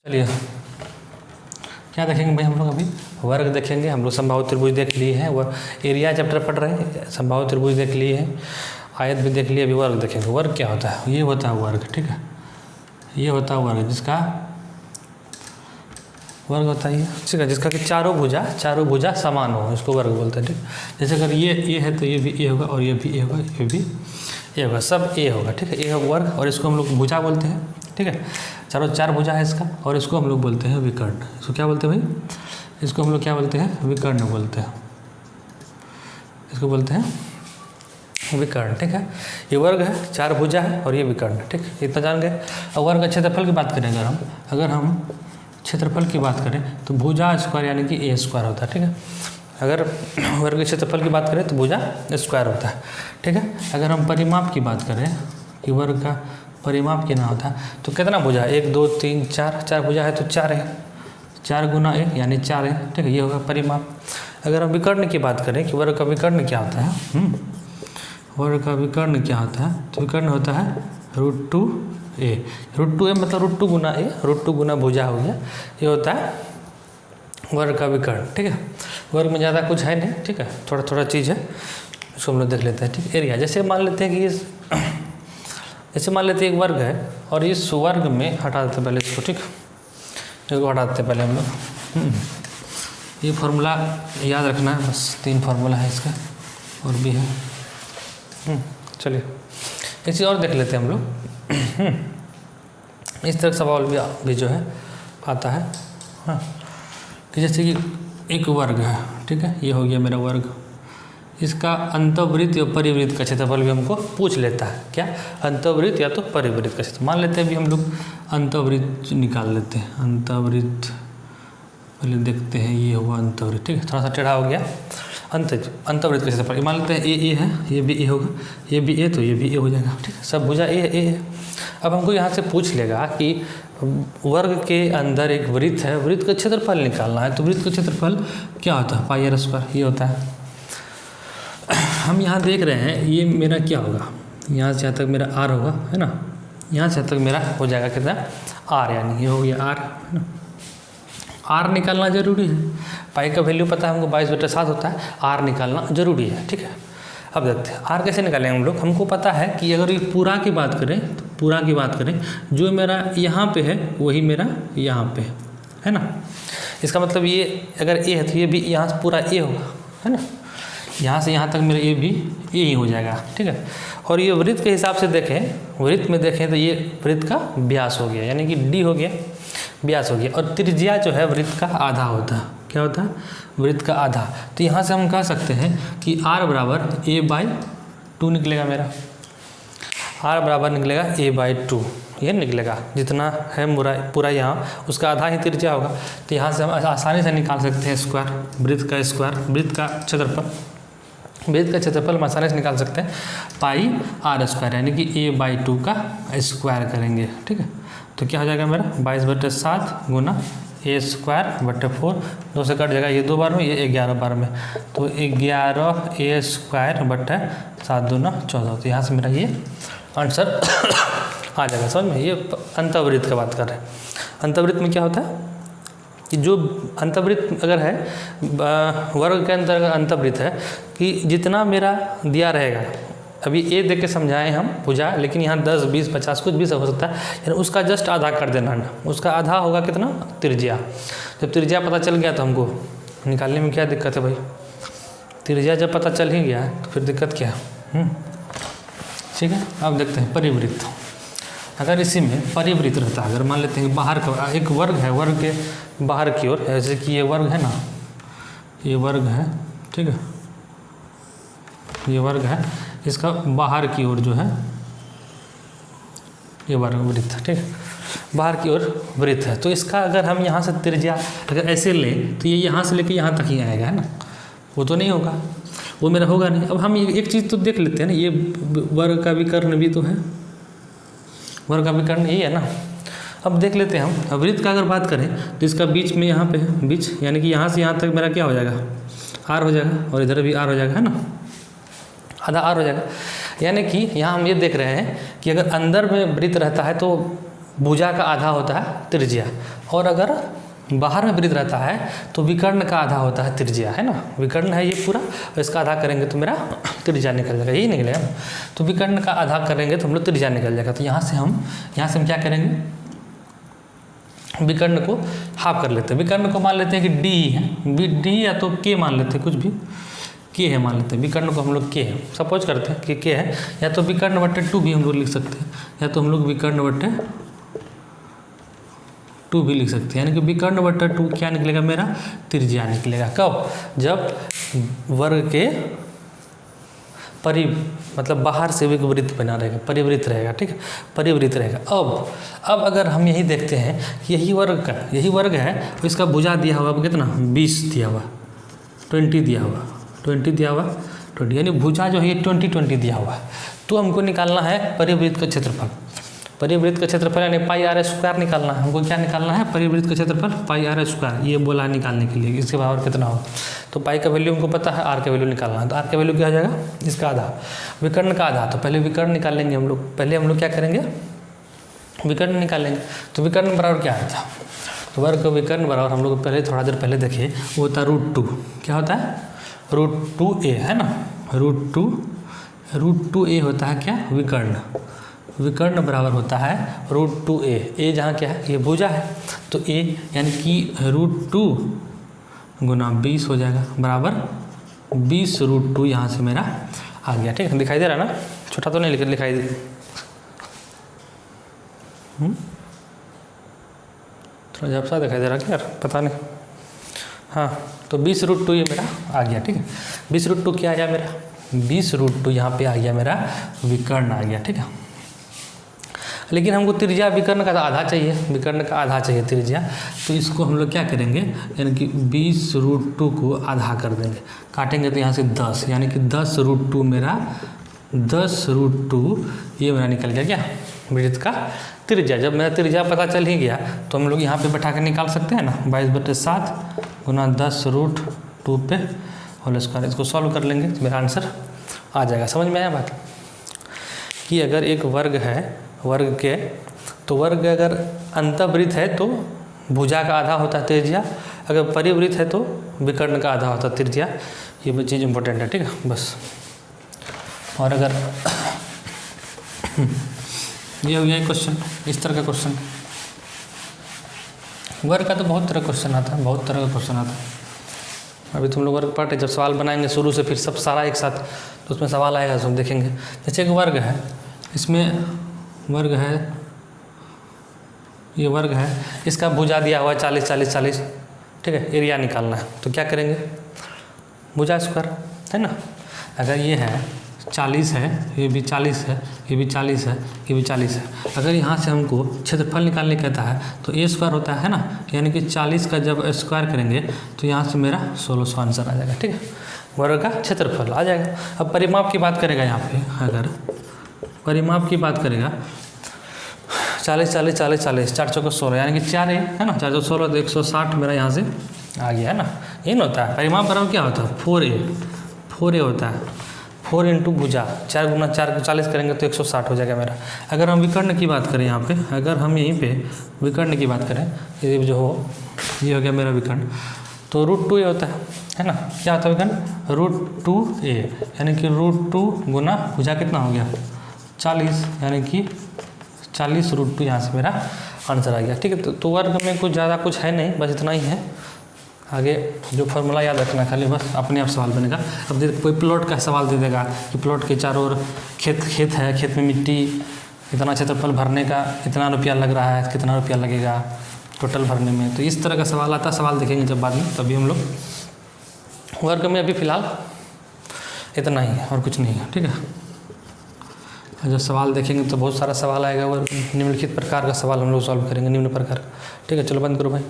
चलिए क्या देखेंगे भाई हम लोग अभी वर्ग देखेंगे। हम लोग समबाहु त्रिभुज देख लिए हैं, वह एरिया चैप्टर पढ़ रहे हैं, समबाहु त्रिभुज देख लिए हैं, आयत भी देख लिए। अभी वर्ग देखेंगे। वर्ग क्या होता है? ये होता है वर्ग, ठीक है, ये होता है वर्ग, जिसका वर्ग होता है ये, ठीक है, जिसका कि चारों भुजा समान हो, इसको वर्ग बोलते हैं, ठीक। जैसे अगर ये है तो ये भी ए होगा और ये भी ए होगा, ये भी ए होगा, सब ए होगा, ठीक है, ए होगा वर्ग। और इसको हम लोग भुजा बोलते हैं, ठीक है, चार भुजा है इसका, और इसको हम लोग बोलते हैं विकर्ण। इसको क्या बोलते हैं भाई? इसको हम लोग क्या बोलते हैं? विकर्ण बोलते हैं, इसको बोलते हैं विकर्ण, ठीक है। ये वर्ग है, चार भुजा है और ये विकर्ण, ठीक, इतना जान गए। अब वर्ग क्षेत्रफल की बात करें अगर हम क्षेत्रफल की बात करें तो भुजा स्क्वायर यानी कि ए स्क्वायर होता है, ठीक है। अगर वर्ग के क्षेत्रफल की बात करें तो भुजा स्क्वायर होता है, ठीक है। अगर हम परिमाप की बात करें कि वर्ग का परिमाप कितना होता है तो कितना भुजा? 1 2 3 4, चार भुजा है तो 4 है, 4 गुना 1 यानी 4 है, ठीक है, ये होगा परिमाप। अगर हम विकर्ण की बात करें कि वर्ग का विकर्ण क्या होता है, वर्ग का विकर्ण क्या होता है तो विकर्ण होता है √2a। √2a मतलब √2 गुना a, √2 गुना भुजा हो गया, ये होता है वर्ग का विकर्ण, ठीक है। वर्ग में ज़्यादा कुछ है नहीं, ठीक है, थोड़ा थोड़ा चीज़ है, उसको हम लोग देख लेते हैं, ठीक। एरिया जैसे मान लेते हैं कि जैसे मान लेते हैं एक वर्ग है और इस वर्ग में हटा देते पहले इसको, ठीक, इसको हटा देते पहले हम लोग। ये फार्मूला याद रखना है, बस 3 फार्मूला है इसका और भी है। चलिए एक चीज़ और देख लेते हैं हम लोग। इस तरह का सवाल भी जो है आता है, हाँ, कि जैसे कि एक वर्ग है, ठीक है, ये हो गया मेरा वर्ग, इसका अंतःवृत्त या परिवृत्त का क्षेत्रफल भी हमको पूछ लेता है। क्या? अंतःवृत्त या तो परिवृत्त का क्षेत्र। मान लेते हैं अभी हम लोग अंतःवृत्त निकाल लेते हैं। अंतःवृत्त पहले देखते हैं, ये हुआ अंतःवृत्त, ठीक है, थोड़ा सा टेढ़ा हो गया। अंतःवृत्त का क्षेत्रफल मान लेते हैं ए है, ये भी ए होगा, ये भी ए तो ये भी ए हो जाएगा, ठीक है, सब भुजा ए है। अब हमको यहाँ से पूछ लेगा कि वर्ग के अंदर एक वृत्त है, वृत्त का क्षेत्रफल निकालना है, तो वृत्त का क्षेत्रफल क्या होता है? पाई r स्क्वायर, ये होता है। हम यहाँ देख रहे हैं ये मेरा क्या होगा, यहाँ से यहाँ तक मेरा r होगा, है ना, यहाँ से यहाँ तक मेरा हो जाएगा कितना? r, यानी ये हो गया r, है ना। r निकालना जरूरी है, पाई का वैल्यू पता है हमको 22/7 होता है, r निकालना जरूरी है, ठीक है। अब देखते हैं r कैसे निकालेंगे हम लोग। हमको पता है कि अगर ये पूरा की बात करें तो पूरा की बात करें, जो मेरा यहाँ पे है वही मेरा यहाँ पे है ना। इसका मतलब ये अगर a है तो ये भी यहाँ से पूरा a होगा, है ना, यहाँ से यहाँ तक मेरा ये भी ए ही हो जाएगा, ठीक है। और ये वृत्त के हिसाब से देखें, वृत्त में देखें तो ये वृत्त का व्यास हो गया, यानी कि डी हो गया, व्यास हो गया। और त्रिज्या जो है वृत्त का आधा होता है। क्या होता है? वृत्त का आधा। तो यहाँ से हम कह सकते हैं कि r बराबर a/2 निकलेगा मेरा, r बराबर निकलेगा a/2, ये निकलेगा जितना है पूरा यहाँ, उसका आधा ही त्रिज्या होगा। तो यहाँ से हम आसानी से निकाल सकते हैं स्क्वायर, वृत्त का स्क्वायर, वृत्त का क्षेत्रफल, वृत्त का क्षेत्रफल हम आसानी से निकाल सकते हैं पाई r स्क्वायर, यानी कि a/2 का स्क्वायर करेंगे, ठीक है। तो क्या हो जाएगा मेरा 22/7 गुना a स्क्वायर बटे 4, 2 से कट जाएगा, ये 2 बार में, ये 11 बार में, तो 11 a स्क्वायर बटे 7 दूना 14। तो यहाँ से मेरा ये आंसर आ जाएगा, समझ में। ये अंतःवृत्त का बात कर रहे हैं। अंतःवृत्त में क्या होता है कि जो अंतःवृत्त अगर है, वर्ग के अंदर अगर अंतःवृत्त है कि जितना मेरा दिया रहेगा, अभी ए देख के समझाएं हम भुजा, लेकिन यहाँ 10 20 50 कुछ भी हो सकता है, यानी उसका जस्ट आधा कर देना ना, उसका आधा होगा कितना? त्रिज्या। जब त्रिज्या पता चल गया तो हमको निकालने में क्या दिक्कत है भाई? त्रिज्या जब पता चल ही गया तो फिर दिक्कत क्या है? ठीक है। अब देखते हैं परिवृत्त। अगर इसी में परिवृत्त रहता है, अगर मान लेते हैं बाहर का एक वर्ग है, वर्ग के बाहर की ओर, जैसे कि ये वर्ग है ना, ये वर्ग है, ठीक है, ये वर्ग है, इसका बाहर की ओर जो है ये वर्ग वृत्त, ठीक है, बाहर की ओर वृत्त है। तो इसका अगर हम यहाँ से त्रिज्या अगर ऐसे लें तो ये यहाँ से लेके यहाँ तक ही आएगा, है ना, वो तो नहीं होगा, वो मेरा होगा नहीं। अब हम एक चीज़ तो देख लेते हैं ना, ये वर्ग का विकर्ण भी तो है, वर्ग का विकर्ण यही है ना। अब देख लेते हैं हम वृत्त का अगर बात करें तो इसका बीच में यहाँ पे है, बीच, यानी कि यहाँ से यहाँ तक मेरा क्या हो जाएगा? r हो जाएगा, और इधर भी r हो जाएगा, है ना, आधा r हो जाएगा। यानी कि यहाँ हम ये देख रहे हैं कि अगर अंदर में वृत्त रहता है तो भुजा का आधा होता है त्रिज्या, और अगर बाहर में वृत्त रहता है तो विकर्ण का आधा होता है त्रिज्या, है ना। विकर्ण है ये पूरा, और इसका आधा करेंगे तो मेरा त्रिज्या निकल जाएगा, यही निकलेगा ना। तो विकर्ण का आधा करेंगे तो हम लोग त्रिज्या निकल जाएगा। तो यहाँ से हम क्या करेंगे, विकर्ण को हाफ कर लेते हैं। विकर्ण को मान लेते हैं कि डी है, डी या तो के मान लेते हैं, कुछ भी के है मान लेते हैं। विकर्ण को हम लोग के है सपोज करते हैं कि के है, या तो विकर्ण बट्टे 2 भी हम लोग लिख सकते हैं, या तो हम लोग विकर्ण बट्टे 2 भी लिख सकते हैं। यानी कि विकर्ण बट्टा 2 क्या निकलेगा, मेरा त्रिज्या निकलेगा। कब, जब वर्ग के मतलब बाहर से एक वृत्त बना रहेगा, परिवृत्त रहेगा, ठीक है, परिवृत्त रहेगा। अब अगर हम यही देखते हैं कि यही वर्ग है, तो इसका भुजा दिया हुआ कितना 20 दिया हुआ, 20 दिया हुआ, 20 यानी भुजा जो है ये 20 दिया हुआ है। तो हमको निकालना है परिवृत्त का क्षेत्रफल। परिवृत्त का क्षेत्रफल यानी पाई आर स्क्वायर निकालना है। हमको क्या निकालना है, परिवृत्त का क्षेत्रफल पाई आर स्क्वायर, ये बोला निकालने के लिए। इसके बराबर कितना हो, तो पाई का वैल्यू हमको पता है, आर का वैल्यू निकालना है। तो आर का वैल्यू क्या हो जाएगा, इसका आधा, विकर्ण का आधा। तो पहले विकर्ण निकालेंगे हम लोग। पहले हम लोग क्या करेंगे, विकर्ण निकालेंगे। तो विकर्ण बराबर क्या होता है, तो वर्ग का विकर्ण बराबर हम लोग पहले थोड़ा देर पहले देखे, वो होता है √2। क्या होता है, √2a, है ना। √2a होता है क्या, विकर्ण। विकर्ण बराबर होता है √2a। ए जहाँ क्या है, ये भुजा है, तो a यानी कि √2 गुना 20 हो जाएगा, बराबर 20 √2 यहाँ से मेरा आ गया। ठीक है, दिखाई दे रहा है ना, छोटा तो नहीं लेकिन दिखाई दे, थोड़ा झपसा दिखाई दे रहा है यार, पता नहीं। हाँ, तो 20 √2 ये मेरा आ गया। ठीक है, 20 √2 क्या आया मेरा, 20 √2 यहाँ पे आ गया मेरा विकर्ण आ गया। ठीक है, लेकिन हमको त्रिज्या विकर्ण का आधा चाहिए, विकर्ण का आधा चाहिए त्रिज्या। तो इसको हम लोग क्या करेंगे, यानी कि 20 √2 को आधा कर देंगे, काटेंगे तो यहाँ से 10, यानी कि 10 √2 मेरा, 10 √2 ये मेरा निकल गया क्या, वृत्त का त्रिज्या। जब मेरा त्रिज्या पता चल ही गया तो हम लोग यहाँ पे बैठा कर निकाल सकते हैं ना, 22/7 गुना 10 √2 पे होल स्क्वायर। इसको सॉल्व कर लेंगे तो मेरा आंसर आ जाएगा। समझ में आया बात, कि अगर एक वर्ग है, वर्ग के, तो वर्ग अगर अंतःवृत्त है तो भुजा का आधा होता है त्रिज्या, अगर परिवृत्त है तो विकर्ण का आधा होता है त्रिज्या। ये चीज़ इंपॉर्टेंट है, ठीक है बस। और अगर ये हो गया क्वेश्चन, इस तरह का क्वेश्चन, वर्ग का तो बहुत तरह क्वेश्चन आता है, बहुत तरह का क्वेश्चन आता है। अभी तुम लोग वर्ग पार्ट जब सवाल बनाएंगे शुरू से फिर सब सारा एक साथ, तो उसमें सवाल आएगा तो हम देखेंगे। जैसे एक वर्ग है, इसमें वर्ग है, ये वर्ग है, इसका भुजा दिया हुआ है 40 40 40, ठीक है, एरिया निकालना है। तो क्या करेंगे, भुजा स्क्वायर, है ना। अगर ये है 40 है, ये भी 40 है, ये भी 40 है, ये भी 40 है। अगर यहाँ से हमको क्षेत्रफल निकालने कहता है तो ए स्क्वायर होता है ना, यानी कि 40 का जब स्क्वायर करेंगे तो यहाँ से मेरा 1600 आंसर आ जाएगा। ठीक है, वर्ग का क्षेत्रफल आ जाएगा। अब परिमाप की बात करेगा यहाँ पे, अगर परिमाप की बात करेगा 40 40 40 40, 4 चौको 16, यानी कि 4 है ना, 4 चौको 16 तो 160 मेरा यहाँ से आ गया, है ना। ये ना होता है परिमाप बराबर क्या होता है, 4a होता है, 4 इंटू भुजा, 4 गुना 4 को 40 करेंगे तो 160 हो जाएगा मेरा। अगर हम विकर्ण की बात करें यहाँ पे, अगर हम यहीं पे विकर्ण की बात करें, ये जो हो, ये हो गया मेरा विकर्ण, तो √2a होता है ना। क्या होता है विकर्ण, √2a, यानी कि √2 गुना भुजा कितना हो गया 40, यानी कि 40 √2 यहाँ से मेरा आंसर आ गया। ठीक है, तो वर्ग में कुछ ज़्यादा कुछ है नहीं, बस इतना ही है। आगे जो फार्मूला याद रखना खाली, बस अपने आप सवाल बनेगा। अब कोई प्लॉट का सवाल दे देगा कि प्लॉट के चारों ओर खेत है, खेत में मिट्टी, इतना क्षेत्रफल भरने का इतना रुपया लग रहा है, कितना रुपया लगेगा टोटल भरने में, तो इस तरह का सवाल आता है। सवाल देखेंगे जब बाद में, तभी हम लोग। वर्ग में अभी फ़िलहाल इतना ही है और कुछ नहीं है। ठीक है, जब सवाल देखेंगे तो बहुत सारा सवाल आएगा, वर्ग निम्नलिखित प्रकार का सवाल हम लोग सॉल्व करेंगे, निम्न प्रकार। ठीक है, चलो बंद करो भाई।